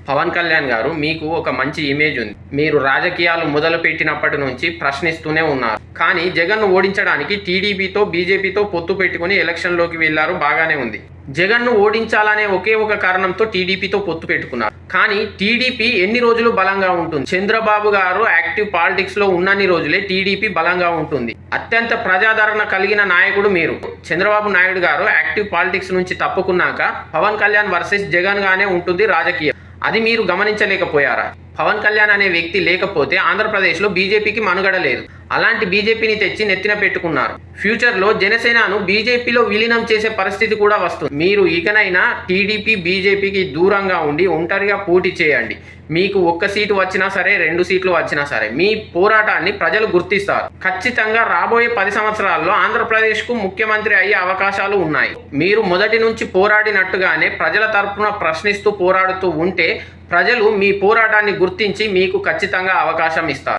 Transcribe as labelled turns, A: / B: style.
A: పవన్ కళ్యాణ్ గారు మీకు ఒక మంచి ఇమేజ్ ఉంది. మీరు రాజకీయాలు మొదలు పెట్టినప్పటి నుంచి ప్రశ్నిస్తూనే ఉన్నారు. కానీ జగన్ను ఓడించడానికి టీడీపీతో బీజేపీతో పొత్తు పెట్టుకుని ఎలక్షన్లోకి వెళ్లారు. బాగానే ఉంది. జగన్ను ఓడించాలనే ఒకే ఒక కారణంతో టీడీపీతో పొత్తు పెట్టుకున్నారు. కానీ టీడీపీ ఎన్ని రోజులు బలంగా ఉంటుంది? చంద్రబాబు గారు యాక్టివ్ పాలిటిక్స్ లో ఉన్నన్ని రోజులే టీడీపీ బలంగా ఉంటుంది. అత్యంత ప్రజాదరణ కలిగిన నాయకుడు మీరు. చంద్రబాబు నాయుడు గారు యాక్టివ్ పాలిటిక్స్ నుంచి తప్పుకున్నాక పవన్ కళ్యాణ్ వర్సెస్ జగన్ గానే ఉంటుంది రాజకీయం. అది మీరు గమనించలేకపోయారా? పవన్ కళ్యాణ్ అనే వ్యక్తి లేకపోతే ఆంధ్రప్రదేశ్లో బీజేపీకి మనుగడ లేదు. అలాంటి బీజేపీని తెచ్చి నెత్తిన పెట్టుకున్నారు. ఫ్యూచర్లో జనసేనను బీజేపీలో విలీనం చేసే పరిస్థితి కూడా వస్తుంది. మీరు ఇకనైనా టీడీపీ బీజేపీకి దూరంగా ఉండి ఒంటరిగా పోటీ చేయండి. మీకు 1 సీటు వచ్చినా సరే, 2 సీట్లు వచ్చినా సరే మీ పోరాటాన్ని ప్రజలు గుర్తిస్తారు. ఖచ్చితంగా రాబోయే 10 సంవత్సరాల్లో ఆంధ్రప్రదేశ్కు ముఖ్యమంత్రి అయ్యే అవకాశాలు ఉన్నాయి. మీరు మొదటి నుంచి పోరాడినట్టుగానే ప్రజల తరపున ప్రశ్నిస్తూ పోరాడుతూ ఉంటే ప్రజలు మీ పోరాటాన్ని గుర్తించి మీకు ఖచ్చితంగా అవకాశం ఇస్తారు.